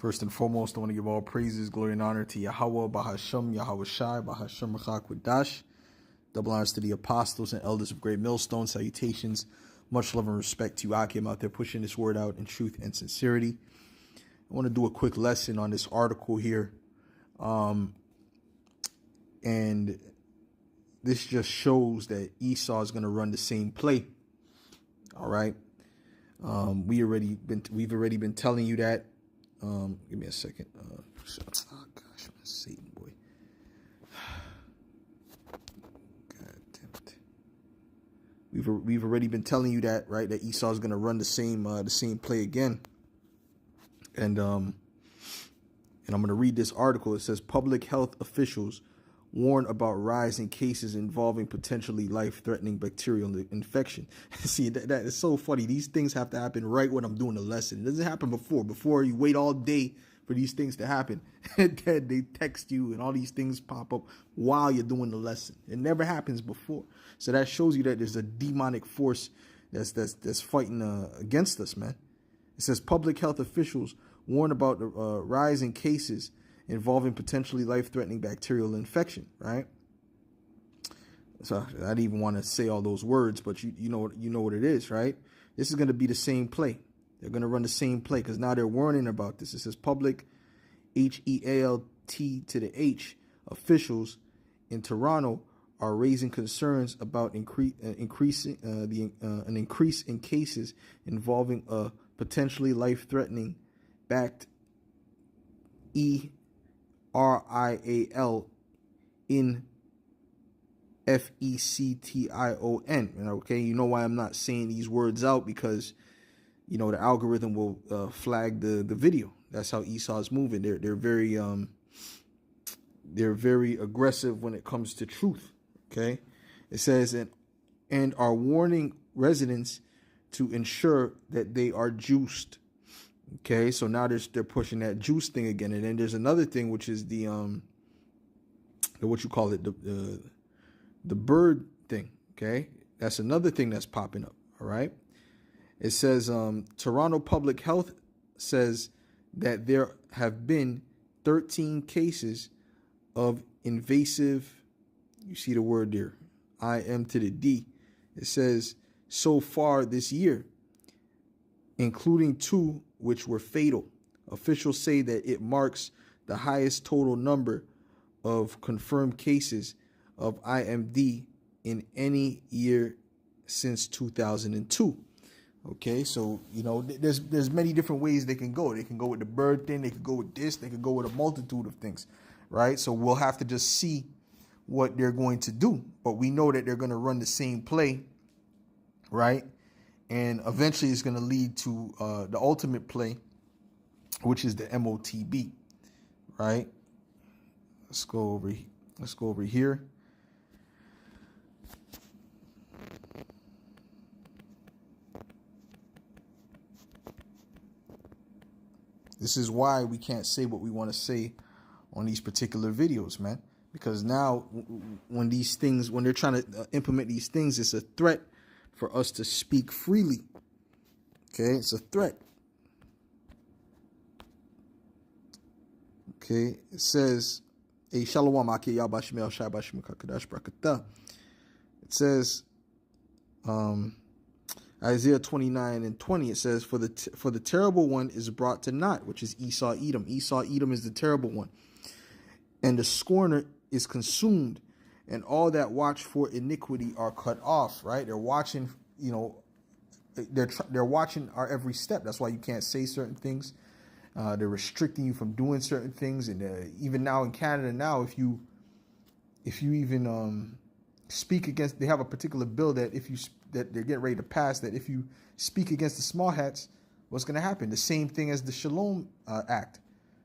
First and foremost, I want to give all praises, glory, and honor to Yahweh, Bahasham, Yahweh Shai, Bahasham Rachak. Double honors to the apostles and elders of Great Millstone. Salutations. Much love and respect to you, Akim, out there pushing this word out in truth and sincerity. I want to do a quick lesson on this article here. And this just shows that Esau is going to run the same play. All right. We've already been telling you that. Give me a second. Oh gosh, man, Satan boy. God damn it. We've already been telling you that, right? That Esau's gonna run the same play again. And I'm gonna read this article. It says public health officials warn about rise in cases involving potentially life-threatening bacterial infection. See, that is so funny. These things have to happen right when I'm doing the lesson. It doesn't happen before. Before, you wait all day for these things to happen. And then they text you and all these things pop up while you're doing the lesson. It never happens before. So that shows you that there's a demonic force that's fighting against us, man. It says public health officials warn about the rise in cases involving potentially life-threatening bacterial infection, right? So I didn't even want to say all those words, but you know what it is, right? This is going to be the same play. They're going to run the same play because now they're warning about this. It says public HEALT to the H officials in Toronto are raising concerns about an increase in cases involving a potentially life-threatening RIAL in FECTION. Okay, you know why I'm not saying these words out, because the algorithm will flag the video. That's how Esau is moving. They're very aggressive when it comes to truth. Okay, it says and are warning residents to ensure that they are juiced. Okay, so now they're pushing that juice thing again, and then there's another thing, which is the what you call it, the bird thing. Okay, that's another thing that's popping up. All right, it says Toronto Public Health says that there have been 13 cases of invasive. You see the word there, IM to the D. It says so far this year, including 2 which were fatal. Officials say that it marks the highest total number of confirmed cases of IMD in any year since 2002. Okay, so there's many different ways they can go. They can go with the bird thing. They could go with this. They could go with a multitude of things, right? So we'll have to just see what they're going to do. But we know that they're going to run the same play, right? And eventually it's going to lead to the ultimate play, which is the MOTB, right? Let's go over here. This is why we can't say what we want to say on these particular videos, man. Because now when they're trying to implement these things, it's a threat for us to speak freely. Okay, it's a threat. Okay, it says, it says, Isaiah 29:20, it says, for the terrible one is brought to naught, which is Esau Edom. Esau Edom is the terrible one. And the scorner is consumed, and all that watch for iniquity are cut off, right? They're watching, they're watching our every step. That's why you can't say certain things. They're restricting you from doing certain things. And even now in Canada, now if you even speak against, they have a particular bill that that they're getting ready to pass, that if you speak against the small hats, what's going to happen? The same thing as the Shalom Act,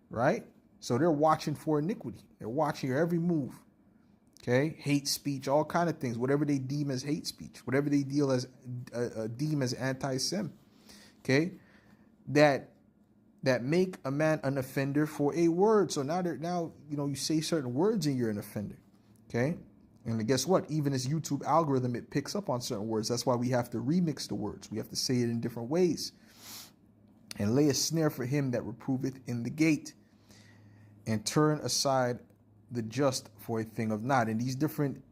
right? So they're watching for iniquity. They're watching your every move. Okay, hate speech, all kind of things, whatever they deem as hate speech, whatever they deem as anti-Sem. Okay, that make a man an offender for a word. So now you say certain words and you're an offender. Okay, and guess what? Even this YouTube algorithm, it picks up on certain words. That's why we have to remix the words. We have to say it in different ways. and lay a snare for him that reproveth in the gate, and turn aside the just for a thing of naught. And these different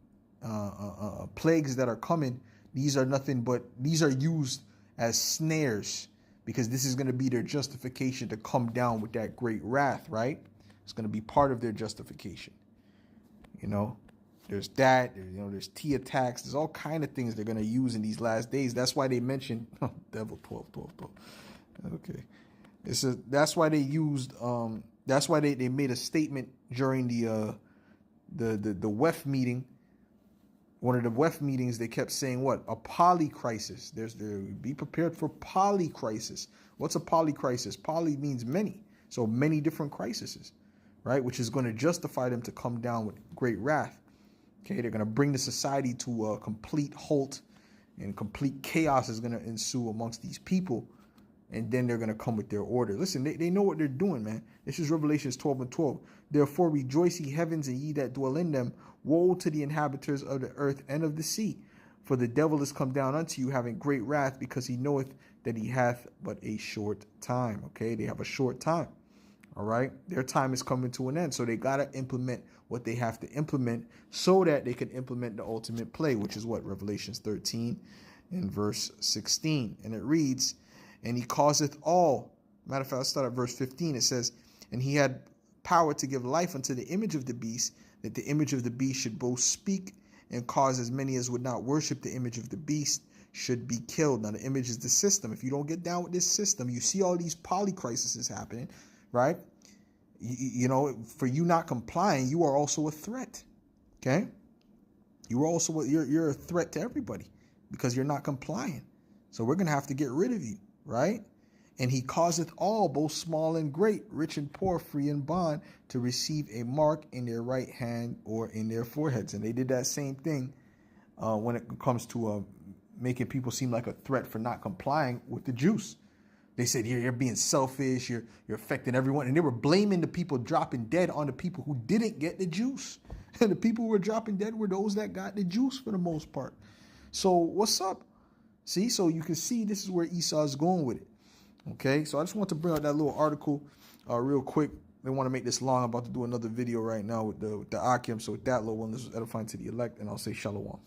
plagues that are coming, these are nothing but, these are used as snares, because this is going to be their justification to come down with that great wrath, right? It's going to be part of their justification. You know, there's that, there's tea attacks, there's all kind of things they're going to use in these last days. That's why they mentioned, devil 12. Okay. That's why they used, that's why they made a statement during the WEF meeting. One of the WEF meetings, they kept saying what? A polycrisis. Be prepared for polycrisis. What's a polycrisis? Poly means many. So many different crises, right? Which is going to justify them to come down with great wrath. Okay, they're going to bring the society to a complete halt, and complete chaos is going to ensue amongst these people. And then they're going to come with their order. Listen, they know what they're doing, man. This is Revelations 12:12. Therefore rejoice, ye heavens, and ye that dwell in them. Woe to the inhabitants of the earth and of the sea. For the devil is come down unto you, having great wrath, because he knoweth that he hath but a short time. Okay, they have a short time. All right, their time is coming to an end. So they got to implement what they have to implement so that they can implement the ultimate play, which is what? Revelations 13 and verse 16. And it reads, and he causeth all. Matter of fact, let's start at verse 15. It says, and he had power to give life unto the image of the beast, that the image of the beast should both speak and cause as many as would not worship the image of the beast should be killed. Now, the image is the system. If you don't get down with this system, you see all these polycrises happening, right? For you not complying, you are also a threat. Okay? You're a threat to everybody because you're not complying. So we're going to have to get rid of you. Right? And he causeth all, both small and great, rich and poor, free and bond, to receive a mark in their right hand or in their foreheads. And they did that same thing when it comes to making people seem like a threat for not complying with the juice. They said, you're being selfish, you're affecting everyone. And they were blaming the people dropping dead on the people who didn't get the juice. And the people who were dropping dead were those that got the juice for the most part. So what's up? See, so you can see this is where Esau is going with it. Okay, so I just want to bring out that little article real quick. They want to make this long. I'm about to do another video right now with the Akim. So with that, little one, this was edifying to the elect, and I'll say shalom.